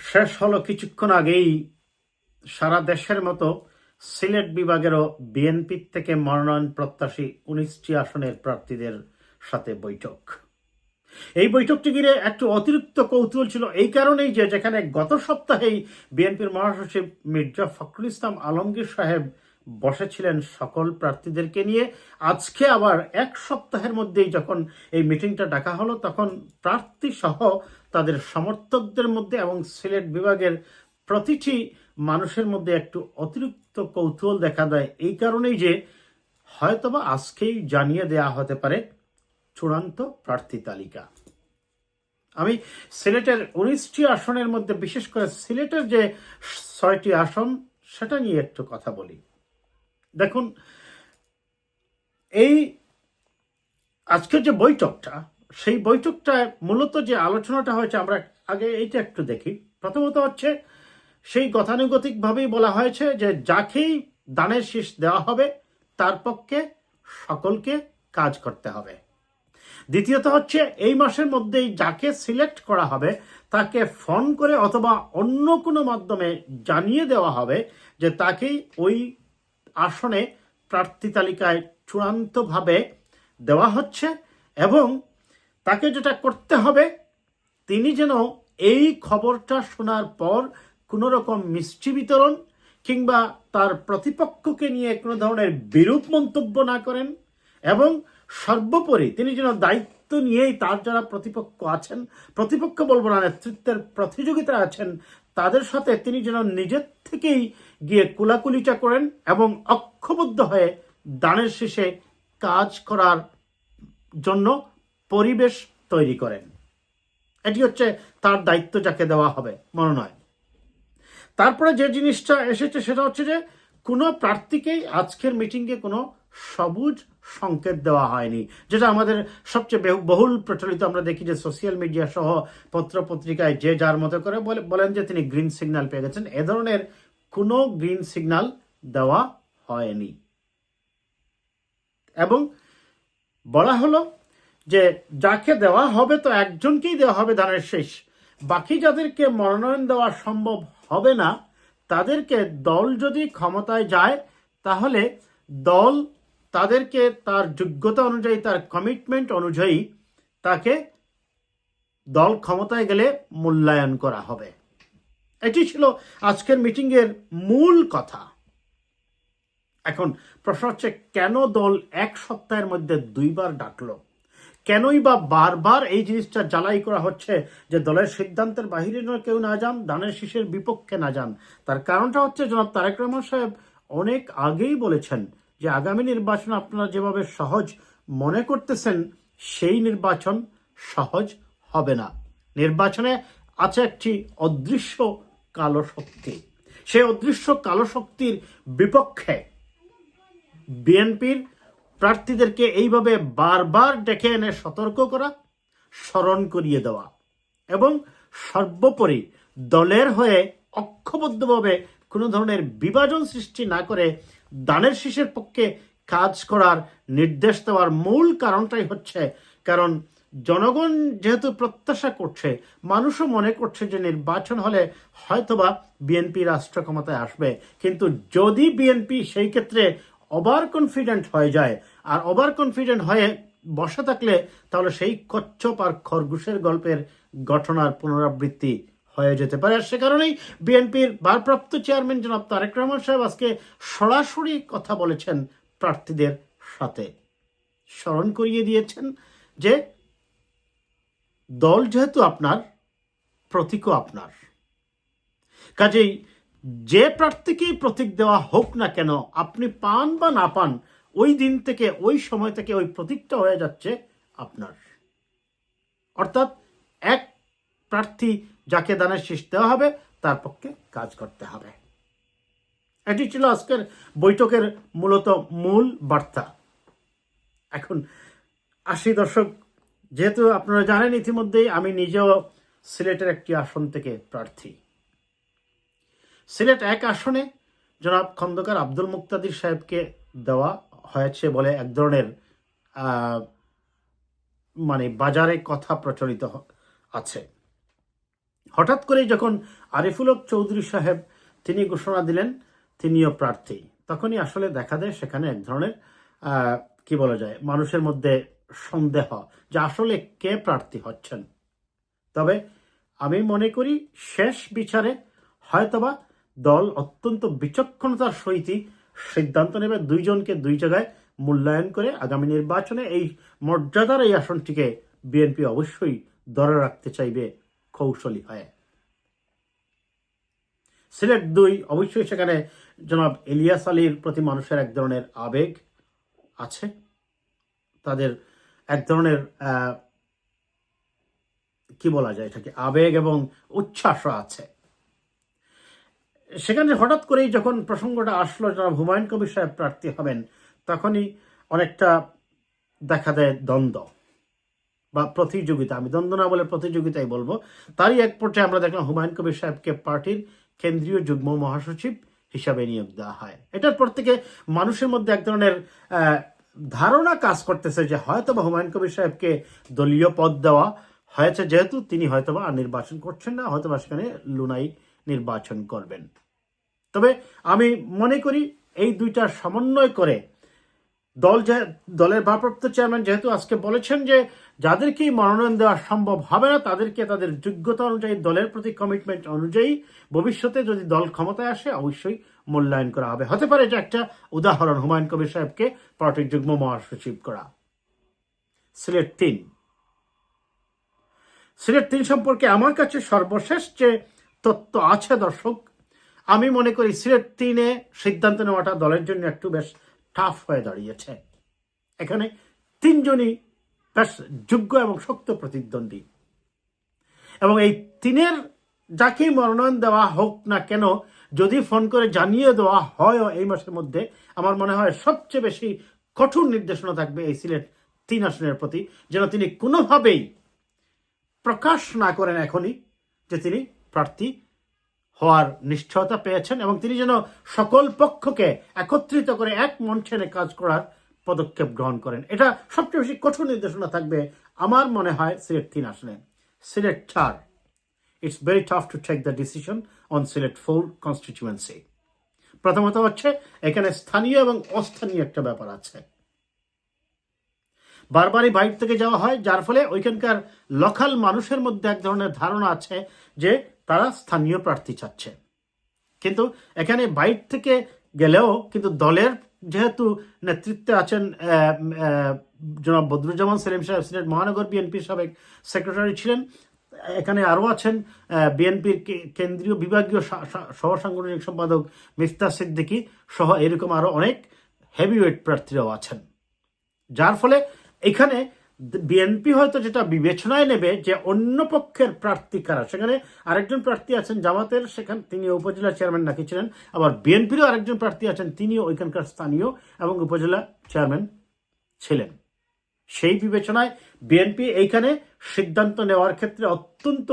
শেষ হলো কিছুক্ষণ আগেই সারা দেশের মতো সিলেট বিভাগেরও বিএনপি থেকে মনোনয়ন প্রত্যাশী 19টি আসনের প্রার্থীদের সাথে বৈঠক। এই বৈঠকটি ঘিরে একটু অতিরিক্ত কৌতূহল ছিল এই কারণেই যে যেখানে গত সপ্তাহেই বিএনপির মহাসচিব মির্জা ফখরুল ইসলাম আলমগীর সাহেব বসেছিলেন সকল প্রার্থীদেরকে নিয়ে, আজকে আবার এক সপ্তাহের মধ্যেই যখন এই মিটিংটা ডাকা হলো তখন প্রার্থী সহ তাদের সমর্থকদের মধ্যে এবং সিলেট বিভাগের প্রতিটি মানুষের মধ্যে একটু অতিরিক্ত কৌতূহল দেখা দেয় এই কারণেই যে হয়তোবা আজকেই জানিয়ে দেয়া হতে পারে চূড়ান্ত প্রার্থী তালিকা। আমি সিলেটের 19টি আসনের মধ্যে বিশেষ করে সিলেটের যে 6টি আসন সেটা নিয়ে একটু কথা বলি। দেখুন, এই আজকের যে বৈঠকটা, সেই বৈঠকটায় মূলত যে আলোচনাটা হয়েছে আমরা আগে এইটা একটু দেখি। প্রথমত হচ্ছে সেই গতানুগতিকভাবেই বলা হয়েছে যে যাকেই দানের শীষ দেওয়া হবে তার পক্ষে সকলকে কাজ করতে হবে। দ্বিতীয়ত হচ্ছে এই মাসের মধ্যেই যাকে সিলেক্ট করা হবে তাকে ফোন করে অথবা অন্য কোনো মাধ্যমে জানিয়ে দেওয়া হবে যে তাকেই ওই আসনে প্রার্থী তালিকায় চূড়ান্তভাবে দেওয়া হচ্ছে এবং তাকে যেটা করতে হবে তিনি যেন এই খবরটা শোনার পর কোনো রকম মিষ্টি বিতরণ কিংবা তার প্রতিপক্ষকে নিয়ে কোনো ধরনের বিরূপ মন্তব্য না করেন এবং সর্বোপরি তিনি যেন দায়িত্ব নিয়েই তার যারা প্রতিপক্ষ বলবো না, নেতৃত্বের প্রতিযোগিতা আছেন তাদের সাথে তিনি যেন নিজের থেকেই গিয়ে কুলাকুলিটা করেন এবং ঐক্যবদ্ধ হয়ে দানের শেষে কাজ করার জন্য পরিবেশ তৈরি করেন। এটি হচ্ছে তার দায়িত্ব যাকে দেওয়া হবে মনোনয়ন। তারপরে যে জিনিসটা এসেছে সেটা হচ্ছে যে কোনো প্রার্থীকেই আজকের মিটিংয়ে কোনো সবুজ সংকেত দেওয়া হয়নি, যেটা আমাদের সবচেয়ে বহুল প্রচলিত। আমরা দেখি যে সোশ্যাল মিডিয়া সহ পত্র পত্রিকায় যে যার মতো করে বলেন যে তিনি গ্রিন সিগন্যাল পেয়ে গেছেন। এ ধরনের কোনো গ্রিন সিগন্যাল দেওয়া হয়নি এবং বলা হলো যে যাকে দেওয়া হবে তো একজনকেই দেওয়া হবে ধানের শীষ, বাকি যাদেরকে মনোনয়ন দেওয়া সম্ভব হবে না তাদেরকে দল যদি ক্ষমতায় যায় তাহলে দল তাদেরকে তার যোগ্যতা অনুযায়ী তার কমিটমেন্ট অনুযায়ী তাকে দল ক্ষমতায় গেলে মূল্যায়ন করা হবে। এটি ছিল আজকের মিটিংয়ের মূল কথা। এখন প্রশ্ন হচ্ছে কেন দল এক সপ্তাহের মধ্যে 2বার ডাকলো, কেনই বা বারবার এই জিনিসটা জ্বালাই করা হচ্ছে যে দলের সিদ্ধান্তের বাহিরে কেউ না যান, দানের শীষের বিপক্ষে না যান। তার কারণটা হচ্ছে জনাব তারেক রহমান সাহেব অনেক আগেই বলেছেন যে আগামী নির্বাচন আপনারা যেভাবে সহজ মনে করতেছেন সেই নির্বাচন সহজ হবে না। নির্বাচনে আছে একটি অদৃশ্য কালো শক্তি, সেই অদৃশ্য কালো শক্তির বিপক্ষে বিএনপির প্রার্থীদেরকে এইভাবে বারবার ডেকে এনে সতর্ক করা, স্মরণ করিয়ে দেওয়া এবং সর্বোপরি দলের হয়ে ঐক্যবদ্ধভাবে কোনো ধরনের বিভাজন সৃষ্টি না করে দানের শীষের পক্ষে কাজ করার নির্দেশ দেওয়ার মূল কারণটাই হচ্ছে কারণ জনগণ যেহেতু প্রত্যাশা করছে, মানুষও মনে করছে যে নির্বাচন হলে হয়তোবা বিএনপি রাষ্ট্র ক্ষমতায় আসবে, কিন্তু যদি বিএনপি সেই ক্ষেত্রে ওভার কনফিডেন্ট হয়ে যায় আর ওভার কনফিডেন্ট হয়ে বসে থাকলে তাহলে সেই কচ্ছপ আর খরগোশের গল্পের ঘটনার পুনরাবৃত্তি হয়ে যেতে পারে। আর সে কারণেই বিএনপির ভারপ্রাপ্ত চেয়ারম্যান জনাব তারেক রহমান সাহেব আজকে সরাসরি কথা বলেছেন প্রার্থীদের সাথে, স্মরণ করিয়ে দিয়েছেন যে দল যেহেতু আপনার, প্রতীকও আপনার, কাজেই যে প্রার্থীকেই প্রতীক দেওয়া হোক না কেন আপনি পান বা না পান ওই দিন থেকে ওই সময় থেকে ওই প্রতীকটা হয়ে যাচ্ছে আপনার। অর্থাৎ এক প্রার্থী যাকে দানের শীষ দেওয়া হবে তার পক্ষে কাজ করতে হবে। এটি ছিল আজকের বৈঠকের মূলত মূল বার্তা। এখন আসি দর্শক, যেহেতু আপনারা জানেন ইতিমধ্যেই আমি নিজেও সিলেটের একটি আসন থেকে প্রার্থী। সিলেট 1 আসনে জনাব খন্দকার আব্দুল মুক্তাদির সাহেবকে দেওয়া হয়েছে বলে এক ধরনের বাজারে কথা প্রচলিত আছে। হঠাৎ করেই যখন আরিফুল হক চৌধুরী সাহেব তিনি ঘোষণা দিলেন তিনিও প্রার্থী, তখনই আসলে দেখা দেয় সেখানে এক ধরনের কি বলা যায়, মানুষের মধ্যে সন্দেহ যে আসলে কে প্রার্থী হচ্ছেন। তবে আমি মনে করি শেষ বিচারে হয়তোবা দল অত্যন্ত বিচক্ষণতার সহিত সিদ্ধান্ত নেবে দুইজনকে দুই জায়গায় মূল্যায়ন করে আগামী নির্বাচনে এই মর্যাদার এই আসনটিকে বিএনপি অবশ্যই ধরে রাখতে চাইবে কৌশলী হয়ে। সিলেট 2 অবশ্যই সেখানে জনাব ইলিয়াস আলীর প্রতি মানুষের এক ধরনের আবেগ আছে, তাদের এক ধরনের কি বলা যায় এটাকে, আবেগ এবং উচ্ছ্বাসও আছে। সেখানে হঠাৎ করেই যখন প্রসঙ্গটা আসলো জনাব হুমায়ুন কবির সাহেব প্রার্থী হবেন, তখনই অনেকটা দেখা দেয় দ্বন্দ্ব বা প্রতিযোগিতা, আমি দ্বন্দ্ব না বলে প্রতিযোগিতাই বলবো। তারই এক পর্যায়ে আমরা দেখলাম হুমায়ুন কবির সাহেবকে পার্টির কেন্দ্রীয় যুগ্ম মহাসচিব হিসাবে নিয়োগ দেওয়া হয়। এটার পর থেকে মানুষের মধ্যে এক ধরনের ধারণা কাজ করতেছে যে হয়তোবা হুমায়ুন কবির সাহেবকে দলীয় পদ দেওয়া হয়েছে, যেহেতু তিনি হয়তোবা আর নির্বাচন করছেন না, হয়তোবা সেখানে লুনাই নির্বাচন করবেন। তবে আমি মনে করি এই দুইটার সমন্বয় করে দলের ভারপ্রাপ্ত চেয়ারম্যান যেহেতু আজকে বলেছেন যে যাদেরকেই মনোনয়ন দেওয়া সম্ভব হবে না তাদেরকে তাদের যোগ্যতা অনুযায়ী দলের প্রতি কমিটমেন্ট অনুযায়ী ভবিষ্যতে যদি দল ক্ষমতায় আসে অবশ্যই মূল্যায়ন করা হবে। হতে পারে যে একটা উদাহরণ হুমায়ুন কবির সাহেবকে পার্টির যুগ্ম মহাসচিব করা। সিলেট 3 সম্পর্কে আমার কাছে সর্বশেষ যে তথ্য আছে দর্শক, আমি মনে করি সিলেট 3-এ সিদ্ধান্ত নেওয়াটা দলের জন্য একটু বেশ টাফ হয়ে দাঁড়িয়েছে। এখানে 3 জনই বেশ যোগ্য এবং শক্ত প্রতিদ্বন্দ্বী, এবং এই 3-এর যাকেই মনোনয়ন দেওয়া হোক না কেন, যদি ফোন করে জানিয়ে দেওয়া হয় এই মাসের মধ্যে, আমার মনে হয় সবচেয়ে বেশি কঠোর নির্দেশনা থাকবে এই সিলেট 3 আসনের প্রতি, যেন তিনি কোনোভাবেই প্রকাশ না করেন এখনই যে তিনি প্রার্থী হওয়ার নিশ্চয়তা পেয়েছেন, এবং তিনি যেন সকল পক্ষকে একত্রিত করে এক মঞ্চে কাজ করার পদক্ষেপ গ্রহণ করেন। এটা সবচেয়ে বেশি কঠোর নির্দেশনা থাকবে আমার মনে হয় সিলেট 3 আসনে। Sylhet 4, it's very tough to take the decision on Sylhet 4 constituency. প্রথমত হচ্ছে এখানে স্থানীয় এবং অস্থানীয় একটা ব্যাপার আছে। বারবারই বাইরে থেকে যাওয়া হয়, যার ফলে ওইখানকার লোকাল মানুষের মধ্যে এক ধরনের ধারণা আছে যে তারা স্থানীয় প্রার্থী চাচ্ছে। কিন্তু এখানে বাইরে থেকে গেলেও কিন্তু দলের যেহেতু নেতৃত্বে আছেন জনাব বদরুজ্জামান সেলিম সাহেব, সিলেট মহানগর বিএনপির সাবেক সেক্রেটারি ছিলেন, এখানে আরও আছেন বিএনপির কেন্দ্রীয় বিভাগীয় সহ সাংগঠনিক সম্পাদক মিফতাহ সিদ্দিকী সহ এরকম আরও অনেক হেভিওয়েট প্রার্থীরাও আছেন। যার ফলে এখানে বিএনপি হয়তো যেটা বিবেচনায় নেবে যে অন্য পক্ষের প্রার্থী কারা, সেখানে আরেকজন প্রার্থী আছেন জামাতের, সেখানে তিনি উপজেলা চেয়ারম্যান নাকি ছিলেন, আবার বিএনপিরও আরেকজন প্রার্থী আছেন তিনিও ওইখানকার স্থানীয় এবং উপজেলা চেয়ারম্যান ছিলেন। সেই বিবেচনায় বিএনপি এইখানে সিদ্ধান্ত নেওয়ার ক্ষেত্রে অত্যন্ত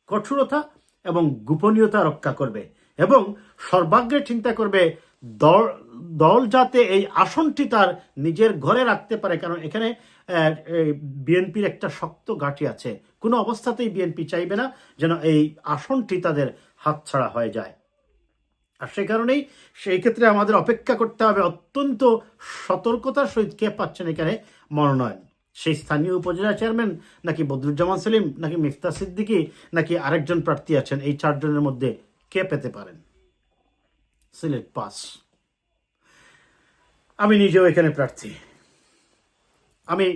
কঠোরতা এবং গোপনীয়তা রক্ষা করবে এবং সর্বাগ্রে চিন্তা করবে দল যাতে এই আসনটি তার নিজের ঘরে রাখতে পারে, কারণ এখানে বিএনপির একটা শক্ত ঘাঁটি আছে। কোনো অবস্থাতেই বিএনপি চাইবে না যেন এই আসনটি তাদের হাতছাড়া হয়ে যায়। আর সে কারণেই সেই ক্ষেত্রে আমাদের অপেক্ষা করতে হবে অত্যন্ত সতর্কতার সহিত কে পাচ্ছেন এখানে মনোনয়ন, সেই স্থানীয় উপজেলা চেয়ারম্যান নাকি বদরুজ্জামান সেলিম নাকি মিফতাহ সিদ্দিকী নাকি আরেকজন প্রার্থী আছেন, এই 4 জনের মধ্যে কে পেতে পারেন। সিলেট 5, আমি নিজেও এখানে প্রার্থী। আমি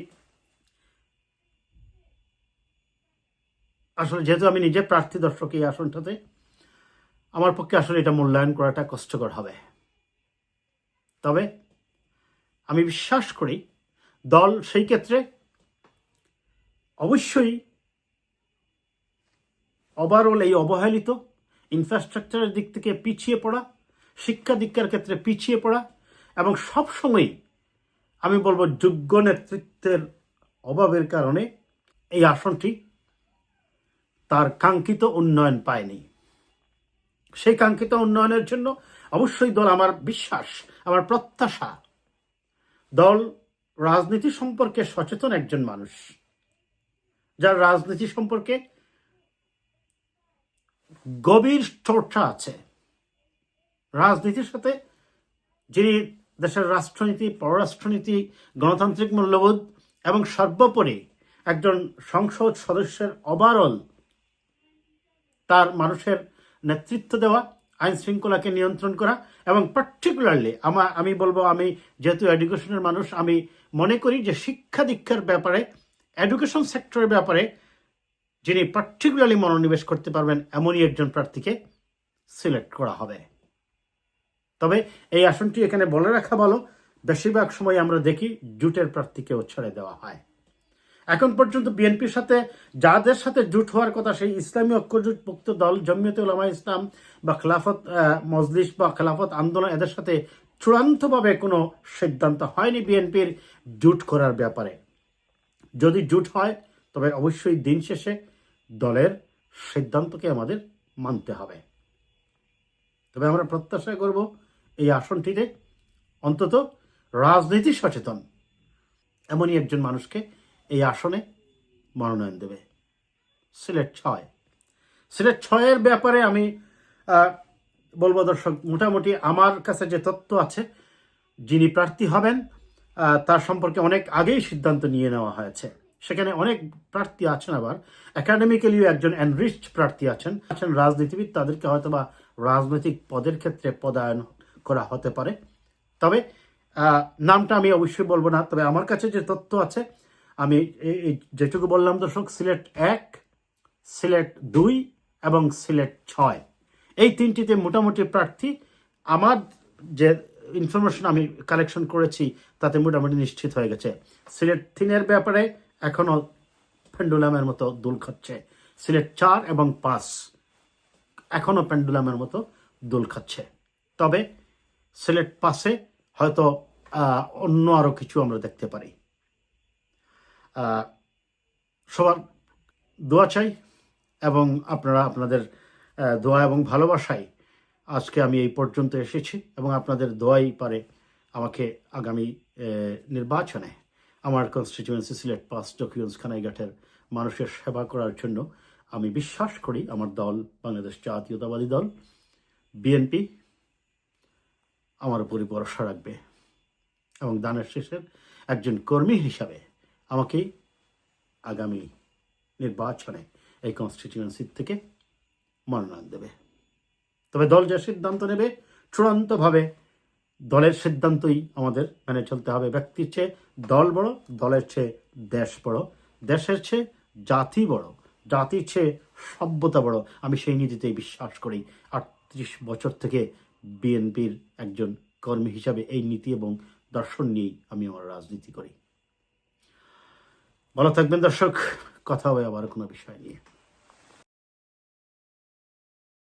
আসলে যেহেতু আমি নিজে প্রার্থী দর্শক এই আসনটাতে, আমার পক্ষে আসলে এটা মূল্যায়ন করাটা কষ্টকর হবে। তবে আমি বিশ্বাস করি দল সেই ক্ষেত্রে অবশ্যই ওভারঅল এই অবহেলিত ইনফ্রাস্ট্রাকচারের দিক থেকে পিছিয়ে পড়া, শিক্ষা দীক্ষার ক্ষেত্রে পিছিয়ে পড়া এবং সবসময় আমি বলবো যোগ্য নেতৃত্বের অভাবের কারণে এই আসনটি তার কাঙ্ক্ষিত উন্নয়ন পায়নি। সেই কাঙ্ক্ষিত উন্নয়নের জন্য অবশ্যই দল, আমার বিশ্বাস, আমার প্রত্যাশা, দল রাজনীতি সম্পর্কে সচেতন একজন মানুষ, যার রাজনীতি সম্পর্কে গভীর চর্চা আছে। রাজনীতির সাথে যিনি দেশের রাষ্ট্রনীতি, পররাষ্ট্রনীতি, গণতান্ত্রিক মূল্যবোধ এবং সর্বোপরি একজন সংসদ সদস্যের ওভারঅল তার মানুষের নেতৃত্ব দেওয়া, আইন শৃঙ্খলাকে নিয়ন্ত্রণ করা এবং পার্টিকুলারলি আমি বলবো, আমি যেহেতু এডুকেশনের মানুষ, আমি মনে করি যে শিক্ষা দীক্ষার ব্যাপারে, এডুকেশন সেক্টরের ব্যাপারে যিনি পার্টিকুলারলি মনোনিবেশ করতে পারবেন এমনই একজন প্রার্থীকে সিলেক্ট করা হবে। তবে এই আসনটি এখানে বলে রাখা ভালো, বেশিরভাগ সময় আমরা দেখি জুটের প্রার্থীকেও ছেড়ে দেওয়া হয়। এখন পর্যন্ত বিএনপির সাথে যাদের সাথে জুট হওয়ার কথা, সেই ইসলামী ঐক্যজোটভুক্ত দল জমিয়তে উলামা ইসলাম বা খেলাফত মজলিস বা খেলাফত আন্দোলন, এদের সাথে চূড়ান্তভাবে কোনো সিদ্ধান্ত হয়নি বিএনপির জুট করার ব্যাপারে। যদি জুট হয় তবে অবশ্যই দিন শেষে দলের সিদ্ধান্তকে আমাদের মানতে হবে। তবে আমরা প্রত্যাশা করব এই আসনটিতে অন্তত রাজনীতি সচেতন এমনই একজন মানুষকে এই আসনে মনোনয়ন দেবে। সিলেট 6, সিলেট 6-এর ব্যাপারে আমি বলবো দর্শক, মোটামুটি আমার কাছে যে তথ্য আছে, যিনি প্রার্থী হবেন তার সম্পর্কে অনেক আগেই সিদ্ধান্ত নিয়ে নেওয়া হয়েছে। সেখানে অনেক প্রার্থী আছেন, আবার একাডেমিক্যালিও একজন এনরিচড প্রার্থী আছেন রাজনীতিবিদ, তাদেরকে হয়তো বা রাজনৈতিক পদের ক্ষেত্রে পদায়ন করা হতে পারে। তবে নামটা আমি অবশ্যই বলবো না। তবে আমার কাছে যে তথ্য আছে, আমি যেটুকু বললাম দর্শক, সিলেট 1, সিলেট 2 এবং সিলেট 6, এই তিনটিতে মোটামুটি প্রার্থী আমার যে ইনফরমেশন আমি কালেকশন করেছি তাতে মোটামুটি নিশ্চিত হয়ে গেছে। সিলেট 3-এর ব্যাপারে এখনো পেন্ডুলামের মতো দুল খাচ্ছে। সিলেট 4 এবং 5 এখনো পেন্ডুলামের মতো দুল খাচ্ছে। তবে সিলেট 5-এ হয়তো অন্য আরো কিছু আমরা দেখতে পারি। সবার দোয়া চাই এবং আপনারা আপনাদের দোয়া এবং ভালোবাসায় আজকে আমি এই পর্যন্ত এসেছি, এবং আপনাদের দোয়াই পারে আমাকে আগামী নির্বাচনে আমার কনস্টিটিউয়েন্সি সিলেট 5 ডকুমেন্টস খানাইঘাটের মানুষের সেবা করার জন্য আমি বিশ্বাস করি আমার দল বাংলাদেশ জাতীয়তাবাদী দল বিএনপি আমার উপরই ভরসা রাখবে এবং দানের শেষের একজন কর্মী হিসাবে আমাকে আগামী নির্বাচনে এই কনস্টিটিউয়েন্সি থেকে মনোনয়ন দেবে। তবে দল যে সিদ্ধান্ত নেবে চূড়ান্তভাবে দলের সিদ্ধান্তই আমাদের মেনে চলতে হবে। ব্যক্তির চেয়ে দল বড়, দলের চেয়ে দেশ বড়, দেশের চেয়ে জাতি বড়, জাতির চেয়ে সভ্যতা বড়। আমি সেই নীতিতেই বিশ্বাস করি। 38 বছর থেকে বিএনপির একজন কর্মী হিসাবে এই নীতি এবং দর্শন নিয়েই আমি আমার রাজনীতি করি। ভালো থাকবেন দর্শক, কথা হবে আবার কোনো বিষয় নিয়ে।